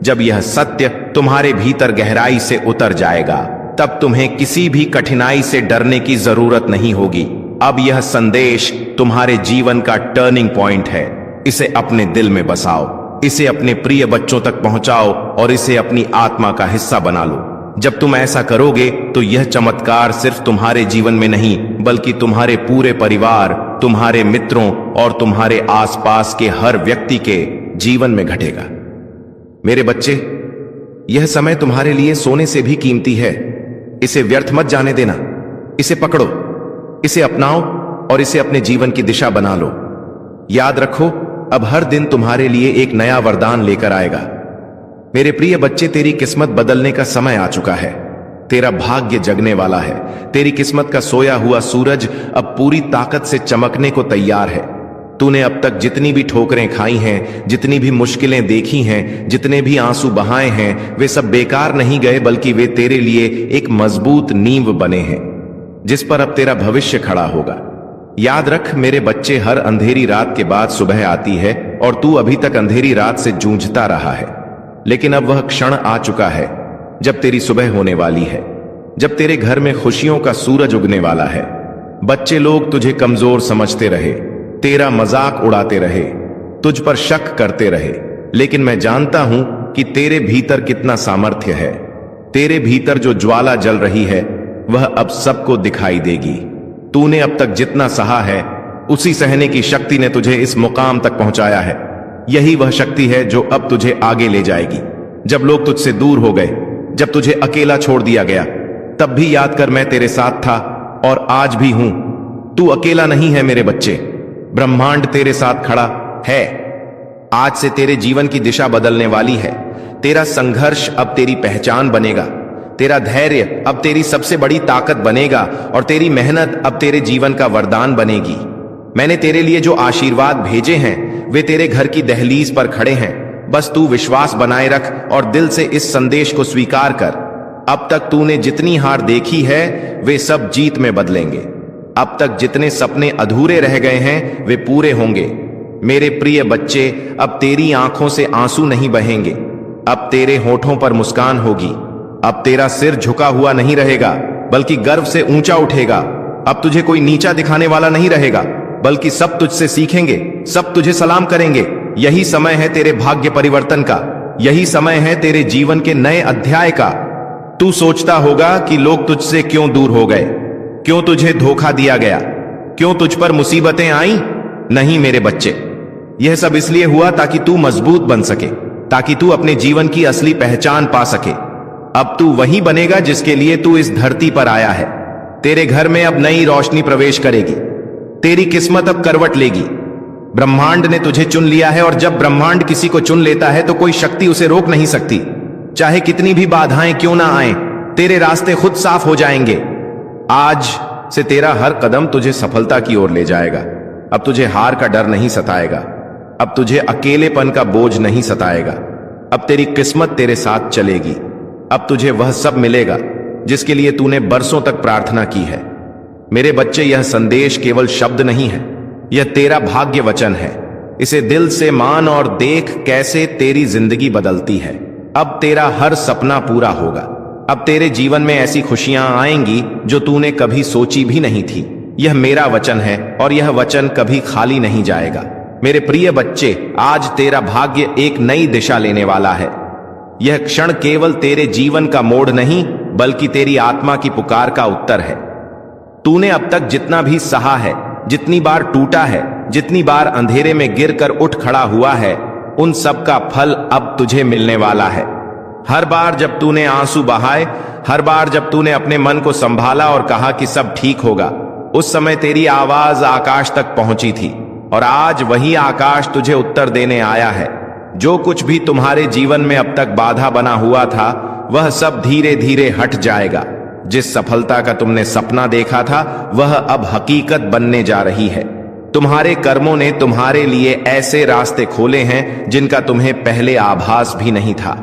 जब यह सत्य तुम्हारे भीतर गहराई से उतर जाएगा, तब तुम्हें किसी भी कठिनाई से डरने की जरूरत नहीं होगी। अब यह संदेश तुम्हारे जीवन का टर्निंग पॉइंट है। इसे अपने दिल में बसाओ, इसे अपने प्रिय बच्चों तक पहुंचाओ और इसे अपनी आत्मा का हिस्सा बना लो। जब तुम ऐसा करोगे तो यह चमत्कार सिर्फ तुम्हारे जीवन में नहीं, बल्कि तुम्हारे पूरे परिवार, तुम्हारे मित्रों और तुम्हारे आसपास के हर व्यक्ति के जीवन में घटेगा। मेरे बच्चे, यह समय तुम्हारे लिए सोने से भी कीमती है। इसे व्यर्थ मत जाने देना। इसे पकड़ो, इसे अपनाओ और इसे अपने जीवन की दिशा बना लो। याद रखो, अब हर दिन तुम्हारे लिए एक नया वरदान लेकर आएगा। मेरे प्रिय बच्चे, तेरी किस्मत बदलने का समय आ चुका है। तेरा भाग्य जगने वाला है। तेरी किस्मत का सोया हुआ सूरज अब पूरी ताकत से चमकने को तैयार है। तूने अब तक जितनी भी ठोकरें खाई हैं, जितनी भी मुश्किलें देखी हैं, जितने भी आंसू बहाए हैं, वे सब बेकार नहीं गए, बल्कि वे तेरे लिए एक मजबूत नींव बने हैं, जिस पर अब तेरा भविष्य खड़ा होगा। याद रख मेरे बच्चे, हर अंधेरी रात के बाद सुबह आती है और तू अभी तक अंधेरी रात से जूझता रहा है। लेकिन अब वह क्षण आ चुका है जब तेरी सुबह होने वाली है, जब तेरे घर में खुशियों का सूरज उगने वाला है। बच्चे लोग तुझे कमजोर समझते रहे, तेरा मजाक उड़ाते रहे, तुझ पर शक करते रहे, लेकिन मैं जानता हूं कि तेरे भीतर कितना सामर्थ्य है। तेरे भीतर जो ज्वाला जल रही है वह अब सबको दिखाई देगी। तूने अब तक जितना सहा है, उसी सहने की शक्ति ने तुझे इस मुकाम तक पहुंचाया है। यही वह शक्ति है जो अब तुझे आगे ले जाएगी। जब लोग तुझसे दूर हो गए, जब तुझे अकेला छोड़ दिया गया, तब भी याद कर मैं तेरे साथ था और आज भी हूं। तू अकेला नहीं है मेरे बच्चे, ब्रह्मांड तेरे साथ खड़ा है। आज से तेरे जीवन की दिशा बदलने वाली है। तेरा संघर्ष अब तेरी पहचान बनेगा, तेरा धैर्य अब तेरी सबसे बड़ी ताकत बनेगा और तेरी मेहनत अब तेरे जीवन का वरदान बनेगी। मैंने तेरे लिए जो आशीर्वाद भेजे हैं वे तेरे घर की दहलीज पर खड़े हैं। बस तू विश्वास बनाए रख और दिल से इस संदेश को स्वीकार कर। अब तक तूने जितनी हार देखी है वे सब जीत में बदलेंगे। अब तक जितने सपने अधूरे रह गए हैं वे पूरे होंगे। मेरे प्रिय बच्चे, अब तेरी आंखों से आंसू नहीं बहेंगे, अब तेरे होठों पर मुस्कान होगी। अब तेरा सिर झुका हुआ नहीं रहेगा, बल्कि गर्व से ऊंचा उठेगा। अब तुझे कोई नीचा दिखाने वाला नहीं रहेगा, बल्कि सब तुझसे सीखेंगे, सब तुझे सलाम करेंगे। यही समय है तेरे भाग्य परिवर्तन का, यही समय है तेरे जीवन के नए अध्याय का। तू सोचता होगा कि लोग तुझसे क्यों दूर हो गए, क्यों तुझे धोखा दिया गया, क्यों तुझ पर मुसीबतें आई। नहीं मेरे बच्चे, यह सब इसलिए हुआ ताकि तू मजबूत बन सके, ताकि तू अपने जीवन की असली पहचान पा सके। अब तू वही बनेगा जिसके लिए तू इस धरती पर आया है। तेरे घर में अब नई रोशनी प्रवेश करेगी, तेरी किस्मत अब करवट लेगी। ब्रह्मांड ने तुझे चुन लिया है और जब ब्रह्मांड किसी को चुन लेता है तो कोई शक्ति उसे रोक नहीं सकती। चाहे कितनी भी बाधाएं क्यों ना आए, तेरे रास्ते खुद साफ हो जाएंगे। आज से तेरा हर कदम तुझे सफलता की ओर ले जाएगा। अब तुझे हार का डर नहीं सताएगा, अब तुझे अकेलेपन का बोझ नहीं सताएगा। अब तेरी किस्मत तेरे साथ चलेगी। अब तुझे वह सब मिलेगा जिसके लिए तूने बरसों तक प्रार्थना की है। मेरे बच्चे, यह संदेश केवल शब्द नहीं है, यह तेरा भाग्य वचन है। इसे दिल से मान और देख कैसे तेरी जिंदगी बदलती है। अब तेरा हर सपना पूरा होगा। अब तेरे जीवन में ऐसी खुशियां आएंगी जो तूने कभी सोची भी नहीं थी। यह मेरा वचन है और यह वचन कभी खाली नहीं जाएगा। मेरे प्रिय बच्चे, आज तेरा भाग्य एक नई दिशा लेने वाला है। यह क्षण केवल तेरे जीवन का मोड़ नहीं, बल्कि तेरी आत्मा की पुकार का उत्तर है। तूने अब तक जितना भी सहा है, जितनी बार टूटा है, जितनी बार अंधेरे में गिरकर उठ खड़ा हुआ है, उन सब का फल अब तुझे मिलने वाला है। हर बार जब तूने आंसू बहाए, हर बार जब तूने अपने मन को संभाला और कहा कि सब ठीक होगा, उस समय तेरी आवाज आकाश तक पहुंची थी और आज वही आकाश तुझे उत्तर देने आया है। जो कुछ भी तुम्हारे जीवन में अब तक बाधा बना हुआ था, वह सब धीरे धीरे हट जाएगा। जिस सफलता का तुमने सपना देखा था वह अब हकीकत बनने जा रही है। तुम्हारे कर्मों ने तुम्हारे लिए ऐसे रास्ते खोले हैं जिनका तुम्हें पहले आभास भी नहीं था।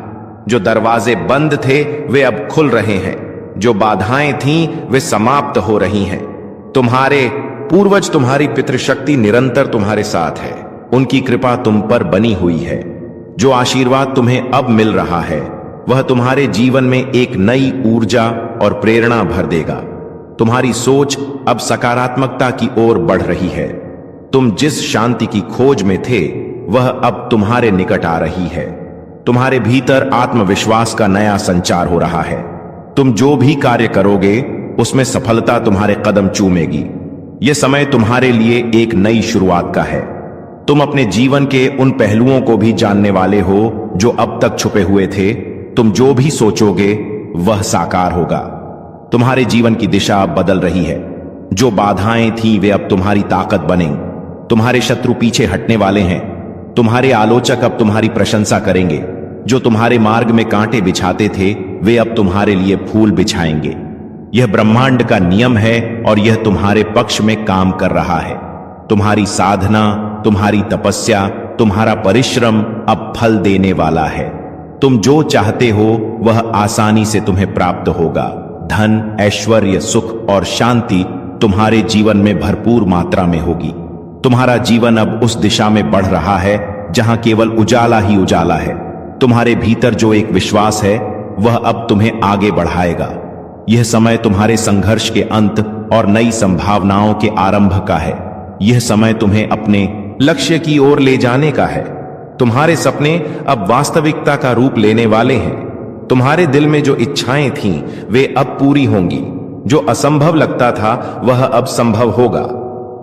जो दरवाजे बंद थे वे अब खुल रहे हैं, जो बाधाएं थीं वे समाप्त हो रही हैं। तुम्हारे पूर्वज, तुम्हारी पितृशक्ति निरंतर तुम्हारे साथ है। उनकी कृपा तुम पर बनी हुई है। जो आशीर्वाद तुम्हें अब मिल रहा है वह तुम्हारे जीवन में एक नई ऊर्जा और प्रेरणा भर देगा। तुम्हारी सोच अब सकारात्मकता की ओर बढ़ रही है। तुम जिस शांति की खोज में थे वह अब तुम्हारे निकट आ रही है। तुम्हारे भीतर आत्मविश्वास का नया संचार हो रहा है। तुम जो भी कार्य करोगे उसमें सफलता तुम्हारे कदम चूमेगी। यह समय तुम्हारे लिए एक नई शुरुआत का है। तुम अपने जीवन के उन पहलुओं को भी जानने वाले हो जो अब तक छुपे हुए थे। तुम जो भी सोचोगे वह साकार होगा। तुम्हारे जीवन की दिशा अब बदल रही है। जो बाधाएं थी वे अब तुम्हारी ताकत बनेंगी। तुम्हारे शत्रु पीछे हटने वाले हैं। तुम्हारे आलोचक अब तुम्हारी प्रशंसा करेंगे। जो तुम्हारे मार्ग में कांटे बिछाते थे वे अब तुम्हारे लिए फूल बिछाएंगे। यह ब्रह्मांड का नियम है और यह तुम्हारे पक्ष में काम कर रहा है। तुम्हारी साधना, तुम्हारी तपस्या, तुम्हारा परिश्रम अब फल देने वाला है। तुम जो चाहते हो वह आसानी से तुम्हें प्राप्त होगा। धन, ऐश्वर्य, सुख और शांति तुम्हारे जीवन में भरपूर मात्रा में होगी। तुम्हारा जीवन अब उस दिशा में बढ़ रहा है जहां केवल उजाला ही उजाला है। तुम्हारे भीतर जो एक विश्वास है वह अब तुम्हें आगे बढ़ाएगा। यह समय तुम्हारे संघर्ष के अंत और नई संभावनाओं के आरंभ का है। यह समय तुम्हें अपने लक्ष्य की ओर ले जाने का है। तुम्हारे सपने अब वास्तविकता का रूप लेने वाले हैं। तुम्हारे दिल में जो इच्छाएं थीं वे अब पूरी होंगी। जो असंभव लगता था वह अब संभव होगा।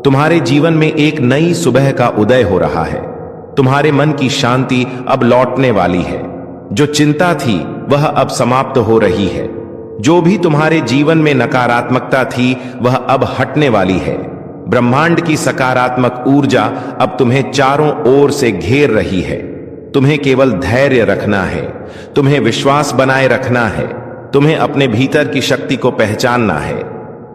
तुम्हारे जीवन में एक नई सुबह का उदय हो रहा है। तुम्हारे मन की शांति अब लौटने वाली है। जो चिंता थी वह अब समाप्त हो रही है। जो भी तुम्हारे जीवन में नकारात्मकता थी वह अब हटने वाली है। ब्रह्मांड की सकारात्मक ऊर्जा अब तुम्हें चारों ओर से घेर रही है। तुम्हें केवल धैर्य रखना है। तुम्हें विश्वास बनाए रखना है। तुम्हें अपने भीतर की शक्ति को पहचानना है।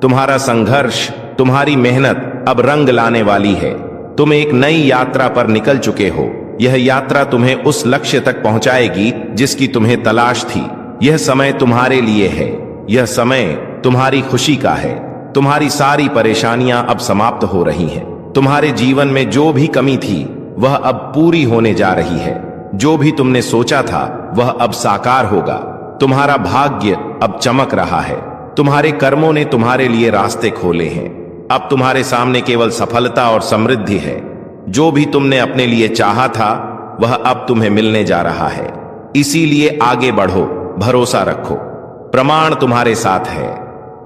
तुम्हारा संघर्ष, तुम्हारी मेहनत अब रंग लाने वाली है। तुम एक नई यात्रा पर निकल चुके हो। यह यात्रा तुम्हें उस लक्ष्य तक पहुंचाएगी जिसकी तुम्हें तलाश थी। यह समय तुम्हारे लिए है। यह समय तुम्हारी खुशी का है। तुम्हारी सारी परेशानियां अब समाप्त हो रही हैं। तुम्हारे जीवन में जो भी कमी थी वह अब पूरी होने जा रही है। जो भी तुमने सोचा था वह अब साकार होगा। तुम्हारा भाग्य अब चमक रहा है। तुम्हारे कर्मों ने तुम्हारे लिए रास्ते खोले हैं। अब तुम्हारे सामने केवल सफलता और समृद्धि है। जो भी तुमने अपने लिए चाहा था वह अब तुम्हें मिलने जा रहा है। इसीलिए आगे बढ़ो, भरोसा रखो। प्रमाण तुम्हारे साथ है।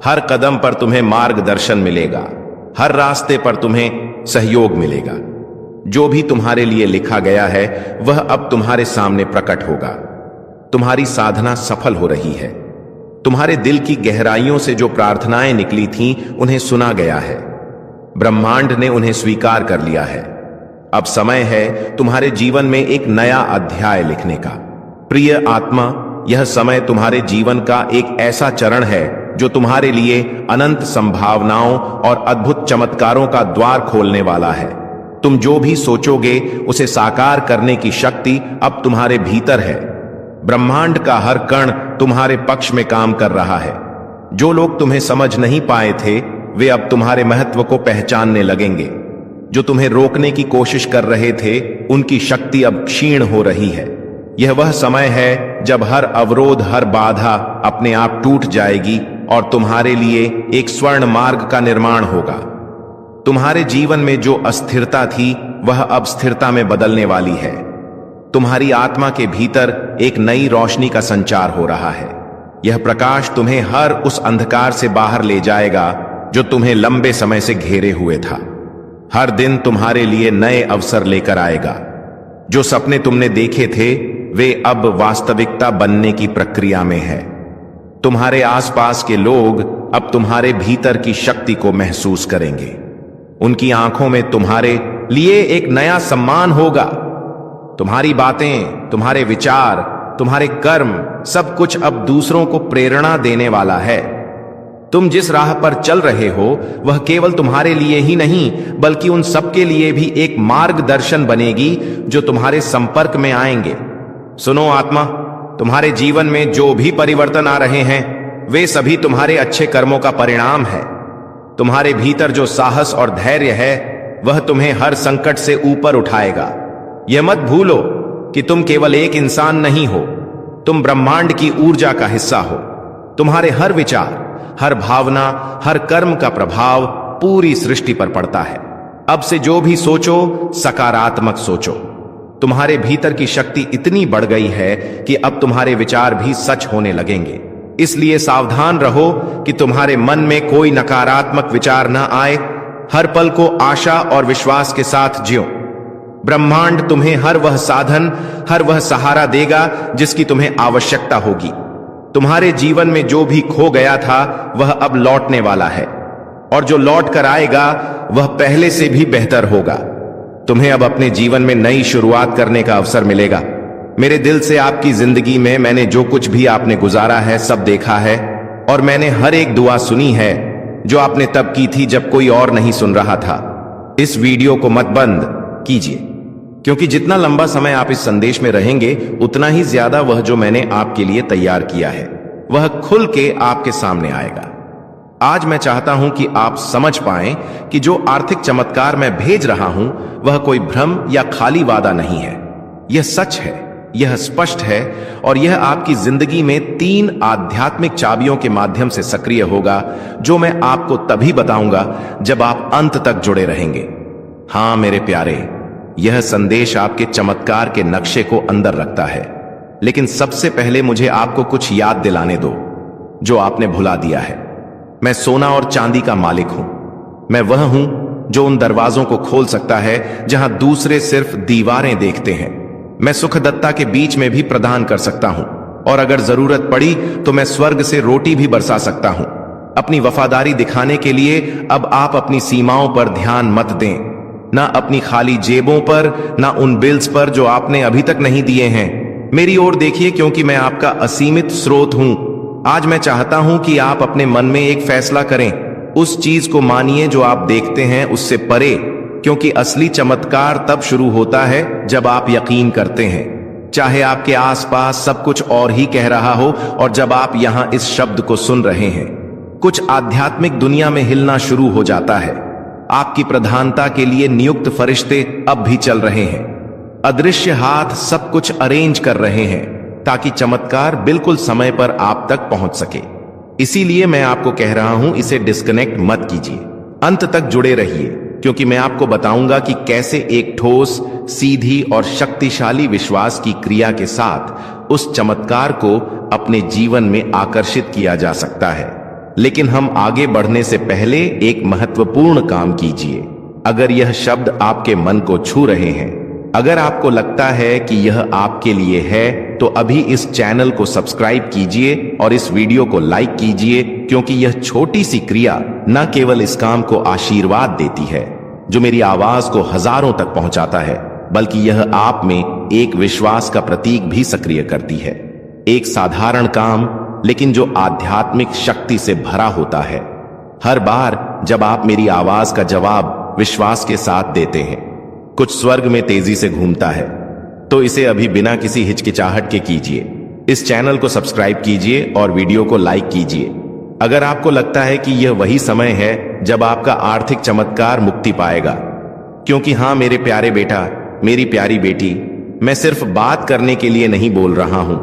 हर कदम पर तुम्हें मार्गदर्शन मिलेगा। हर रास्ते पर तुम्हें सहयोग मिलेगा। जो भी तुम्हारे लिए लिखा गया है वह अब तुम्हारे सामने प्रकट होगा। तुम्हारी साधना सफल हो रही है। तुम्हारे दिल की गहराइयों से जो प्रार्थनाएं निकली थीं उन्हें सुना गया है। ब्रह्मांड ने उन्हें स्वीकार कर लिया है। अब समय है तुम्हारे जीवन में एक नया अध्याय लिखने का। प्रिय आत्मा, यह समय तुम्हारे जीवन का एक ऐसा चरण है जो तुम्हारे लिए अनंत संभावनाओं और अद्भुत चमत्कारों का द्वार खोलने वाला है। तुम जो भी सोचोगे उसे साकार करने की शक्ति अब तुम्हारे भीतर है। ब्रह्मांड का हर कण तुम्हारे पक्ष में काम कर रहा है। जो लोग तुम्हें समझ नहीं पाए थे वे अब तुम्हारे महत्व को पहचानने लगेंगे। जो तुम्हें रोकने की कोशिश कर रहे थे उनकी शक्ति अब क्षीण हो रही है। यह वह समय है जब हर अवरोध, हर बाधा अपने आप टूट जाएगी और तुम्हारे लिए एक स्वर्ण मार्ग का निर्माण होगा। तुम्हारे जीवन में जो अस्थिरता थी वह अब स्थिरता में बदलने वाली है। तुम्हारी आत्मा के भीतर एक नई रोशनी का संचार हो रहा है। यह प्रकाश तुम्हें हर उस अंधकार से बाहर ले जाएगा जो तुम्हें लंबे समय से घेरे हुए था। हर दिन तुम्हारे लिए नए अवसर लेकर आएगा। जो सपने तुमने देखे थे वे अब वास्तविकता बनने की प्रक्रिया में है। तुम्हारे आसपास के लोग अब तुम्हारे भीतर की शक्ति को महसूस करेंगे। उनकी आंखों में तुम्हारे लिए एक नया सम्मान होगा। तुम्हारी बातें, तुम्हारे विचार, तुम्हारे कर्म, सब कुछ अब दूसरों को प्रेरणा देने वाला है। तुम जिस राह पर चल रहे हो वह केवल तुम्हारे लिए ही नहीं बल्कि उन सबके लिए भी एक मार्गदर्शन बनेगी जो तुम्हारे संपर्क में आएंगे। सुनो आत्मा, तुम्हारे जीवन में जो भी परिवर्तन आ रहे हैं वे सभी तुम्हारे अच्छे कर्मों का परिणाम है। तुम्हारे भीतर जो साहस और धैर्य है वह तुम्हें हर संकट से ऊपर उठाएगा। यह मत भूलो कि तुम केवल एक इंसान नहीं हो, तुम ब्रह्मांड की ऊर्जा का हिस्सा हो। तुम्हारे हर विचार, हर भावना, हर कर्म का प्रभाव पूरी सृष्टि पर पड़ता है। अब से जो भी सोचो सकारात्मक सोचो। तुम्हारे भीतर की शक्ति इतनी बढ़ गई है कि अब तुम्हारे विचार भी सच होने लगेंगे। इसलिए सावधान रहो कि तुम्हारे मन में कोई नकारात्मक विचार न आए। हर पल को आशा और विश्वास के साथ जियो। ब्रह्मांड तुम्हें हर वह साधन, हर वह सहारा देगा जिसकी तुम्हें आवश्यकता होगी। तुम्हारे जीवन में जो भी खो गया था वह अब लौटने वाला है, और जो लौट कर आएगा वह पहले से भी बेहतर होगा। तुम्हें अब अपने जीवन में नई शुरुआत करने का अवसर मिलेगा। मेरे दिल से आपकी जिंदगी में मैंने जो कुछ भी आपने गुजारा है सब देखा है, और मैंने हर एक दुआ सुनी है जो आपने तब की थी जब कोई और नहीं सुन रहा था। इस वीडियो को मत बंद कीजिए, क्योंकि जितना लंबा समय आप इस संदेश में रहेंगे उतना ही ज्यादा वह जो मैंने आपके लिए तैयार किया है वह खुल के आपके सामने आएगा। आज मैं चाहता हूं कि आप समझ पाएं कि जो आर्थिक चमत्कार मैं भेज रहा हूं वह कोई भ्रम या खाली वादा नहीं है। यह सच है, यह स्पष्ट है, और यह आपकी जिंदगी में 3 आध्यात्मिक चाबियों के माध्यम से सक्रिय होगा जो मैं आपको तभी बताऊंगा जब आप अंत तक जुड़े रहेंगे। हां मेरे प्यारे, यह संदेश आपके चमत्कार के नक्शे को अंदर रखता है, लेकिन सबसे पहले मुझे आपको कुछ याद दिलाने दो जो आपने भुला दिया है। मैं सोना और चांदी का मालिक हूं। मैं वह हूं जो उन दरवाजों को खोल सकता है जहां दूसरे सिर्फ दीवारें देखते हैं। मैं सुखदत्ता के बीच में भी प्रदान कर सकता हूं, और अगर जरूरत पड़ी तो मैं स्वर्ग से रोटी भी बरसा सकता हूं। अपनी वफादारी दिखाने के लिए अब आप अपनी सीमाओं पर ध्यान मत दें, ना अपनी खाली जेबों पर, ना उन बिल्स पर जो आपने अभी तक नहीं दिए हैं। मेरी ओर देखिए, क्योंकि मैं आपका असीमित स्रोत हूं। आज मैं चाहता हूं कि आप अपने मन में एक फैसला करें। उस चीज को मानिए जो आप देखते हैं उससे परे, क्योंकि असली चमत्कार तब शुरू होता है जब आप यकीन करते हैं, चाहे आपके आसपास सब कुछ और ही कह रहा हो। और जब आप यहां इस शब्द को सुन रहे हैं, कुछ आध्यात्मिक दुनिया में हिलना शुरू हो जाता है। आपकी प्रधानता के लिए नियुक्त फरिश्ते अब भी चल रहे हैं। अदृश्य हाथ सब कुछ अरेंज कर रहे हैं ताकि चमत्कार बिल्कुल समय पर आप तक पहुंच सके। इसीलिए मैं आपको कह रहा हूं, इसे डिस्कनेक्ट मत कीजिए, अंत तक जुड़े रहिए, क्योंकि मैं आपको बताऊंगा कि कैसे एक ठोस, सीधी और शक्तिशाली विश्वास की क्रिया के साथ उस चमत्कार को अपने जीवन में आकर्षित किया जा सकता है। लेकिन हम आगे बढ़ने से पहले एक महत्वपूर्ण काम कीजिए। अगर यह शब्द आपके मन को छू रहे हैं, अगर आपको लगता है कि यह आपके लिए है, तो अभी इस चैनल को सब्सक्राइब कीजिए और इस वीडियो को लाइक कीजिए, क्योंकि यह छोटी सी क्रिया न केवल इस काम को आशीर्वाद देती है जो मेरी आवाज को हजारों तक पहुंचाता है, बल्कि यह आप में एक विश्वास का प्रतीक भी सक्रिय करती है। एक साधारण काम, लेकिन जो आध्यात्मिक शक्ति से भरा होता है। हर बार जब आप मेरी आवाज का जवाब विश्वास के साथ देते हैं, कुछ स्वर्ग में तेजी से घूमता है। तो इसे अभी बिना किसी हिचकिचाहट के कीजिए। इस चैनल को सब्सक्राइब कीजिए और वीडियो को लाइक कीजिए। अगर आपको लगता है कि यह वही समय है जब आपका आर्थिक चमत्कार मुक्ति पाएगा, क्योंकि हां मेरे प्यारे बेटा, मेरी प्यारी बेटी, मैं सिर्फ बात करने के लिए नहीं बोल रहा हूं।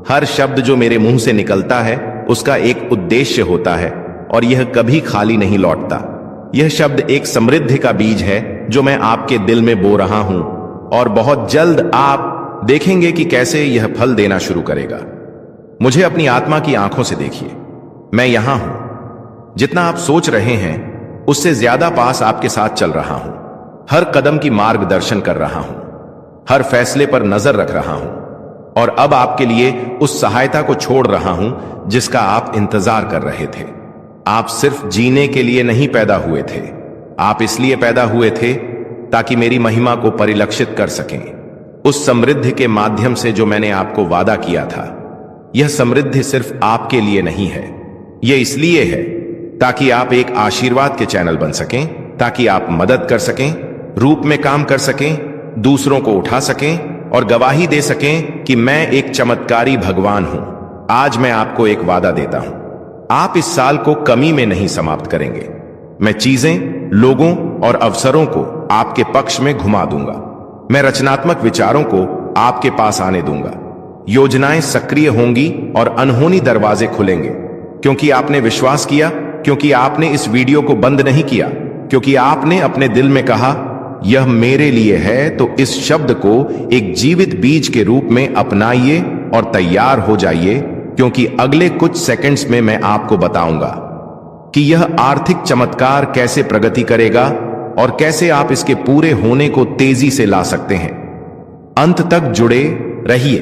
हर शब्द जो मेरे मुंह से निकलता है उसका एक उद्देश्य होता है, और यह कभी खाली नहीं लौटता। यह शब्द एक समृद्धि का बीज है जो मैं आपके दिल में बो रहा हूं, और बहुत जल्द आप देखेंगे कि कैसे यह फल देना शुरू करेगा। मुझे अपनी आत्मा की आंखों से देखिए। मैं यहां हूं। जितना आप सोच रहे हैं उससे ज्यादा पास आपके साथ चल रहा हूं। हर कदम की मार्गदर्शन कर रहा हूं, हर फैसले पर नजर रख रहा हूं, और अब आपके लिए उस सहायता को छोड़ रहा हूं जिसका आप इंतजार कर रहे थे। आप सिर्फ जीने के लिए नहीं पैदा हुए थे, आप इसलिए पैदा हुए थे ताकि मेरी महिमा को परिलक्षित कर सकें, उस समृद्धि के माध्यम से जो मैंने आपको वादा किया था। यह समृद्धि सिर्फ आपके लिए नहीं है, यह इसलिए है ताकि आप एक आशीर्वाद के चैनल बन सकें, ताकि आप मदद कर सकें, रूप में काम कर सकें, दूसरों को उठा सकें और गवाही दे सकें कि मैं एक चमत्कारी भगवान हूं। आज मैं आपको एक वादा देता हूं, आप इस साल को कमी में नहीं समाप्त करेंगे। मैं चीजें, लोगों और अवसरों को आपके पक्ष में घुमा दूंगा। मैं रचनात्मक विचारों को आपके पास आने दूंगा। योजनाएं सक्रिय होंगी और अनहोनी दरवाजे खुलेंगे, क्योंकि आपने विश्वास किया, क्योंकि आपने इस वीडियो को बंद नहीं किया, क्योंकि आपने अपने दिल में कहा यह मेरे लिए है। तो इस शब्द को एक जीवित बीज के रूप में अपनाइए और तैयार हो जाइए, क्योंकि अगले कुछ सेकंड्स में मैं आपको बताऊंगा कि यह आर्थिक चमत्कार कैसे प्रगति करेगा और कैसे आप इसके पूरे होने को तेजी से ला सकते हैं। अंत तक जुड़े रहिए,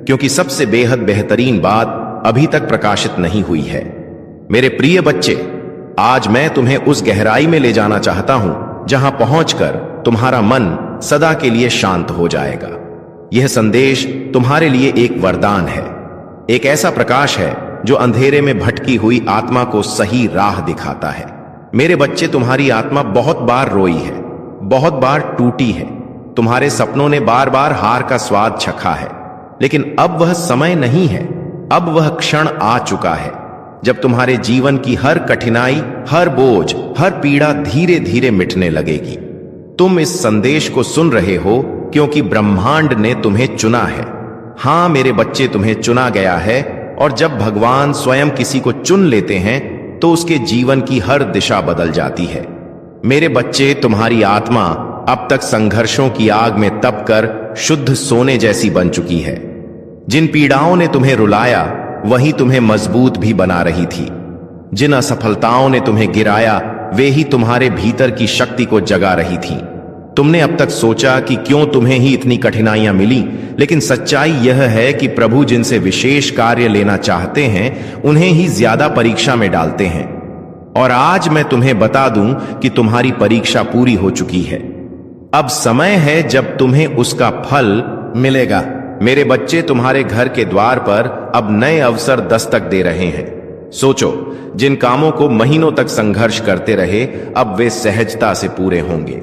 क्योंकि सबसे बेहद बेहतरीन बात अभी तक प्रकाशित नहीं हुई है। मेरे प्रिय बच्चे, आज मैं तुम्हें उस गहराई में ले जाना चाहता हूं जहां पहुंचकर तुम्हारा मन सदा के लिए शांत हो जाएगा। यह संदेश तुम्हारे लिए एक वरदान है, एक ऐसा प्रकाश है जो अंधेरे में भटकी हुई आत्मा को सही राह दिखाता है। मेरे बच्चे, तुम्हारी आत्मा बहुत बार रोई है, बहुत बार टूटी है, तुम्हारे सपनों ने बार बार हार का स्वाद चखा है, लेकिन अब वह समय नहीं है। अब वह क्षण आ चुका है जब तुम्हारे जीवन की हर कठिनाई, हर बोझ, हर पीड़ा धीरे धीरे मिटने लगेगी। तुम इस संदेश को सुन रहे हो क्योंकि ब्रह्मांड ने तुम्हें चुना है। हां मेरे बच्चे, तुम्हें चुना गया है, और जब भगवान स्वयं किसी को चुन लेते हैं तो उसके जीवन की हर दिशा बदल जाती है। मेरे बच्चे, तुम्हारी आत्मा अब तक संघर्षों की आग में तपकर शुद्ध सोने जैसी बन चुकी है। जिन पीड़ाओं ने तुम्हें रुलाया वही तुम्हें मजबूत भी बना रही थी। जिन असफलताओं ने तुम्हें गिराया वे ही तुम्हारे भीतर की शक्ति को जगा रही थी। तुमने अब तक सोचा कि क्यों तुम्हें ही इतनी कठिनाइयां मिली, लेकिन सच्चाई यह है कि प्रभु जिनसे विशेष कार्य लेना चाहते हैं उन्हें ही ज्यादा परीक्षा में डालते हैं। और आज मैं तुम्हें बता दूं कि तुम्हारी परीक्षा पूरी हो चुकी है। अब समय है जब तुम्हें उसका फल मिलेगा। मेरे बच्चे, तुम्हारे घर के द्वार पर अब नए अवसर दस्तक दे रहे हैं। सोचो, जिन कामों को महीनों तक संघर्ष करते रहे अब वे सहजता से पूरे होंगे।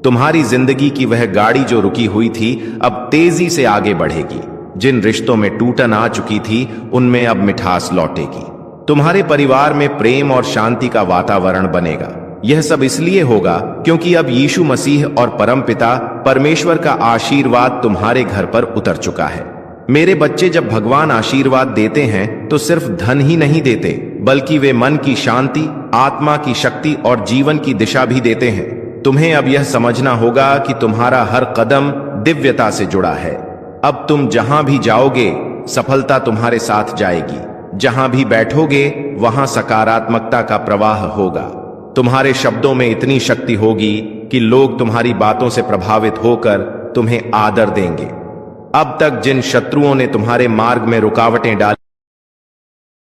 तुम्हारी जिंदगी की वह गाड़ी जो रुकी हुई थी अब तेजी से आगे बढ़ेगी। जिन रिश्तों में टूटन आ चुकी थी उनमें अब मिठास लौटेगी। तुम्हारे परिवार में प्रेम और शांति का वातावरण बनेगा। यह सब इसलिए होगा क्योंकि अब यीशु मसीह और परमपिता परमेश्वर का आशीर्वाद तुम्हारे घर पर उतर चुका है। मेरे बच्चे, जब भगवान आशीर्वाद देते हैं तो सिर्फ धन ही नहीं देते, बल्कि वे मन की शांति, आत्मा की शक्ति और जीवन की दिशा भी देते हैं। तुम्हें अब यह समझना होगा कि तुम्हारा हर कदम दिव्यता से जुड़ा है। अब तुम जहां भी जाओगे सफलता तुम्हारे साथ जाएगी। जहां भी बैठोगे वहां सकारात्मकता का प्रवाह होगा। तुम्हारे शब्दों में इतनी शक्ति होगी कि लोग तुम्हारी बातों से प्रभावित होकर तुम्हें आदर देंगे। अब तक जिन शत्रुओं ने तुम्हारे मार्ग में रुकावटें डाली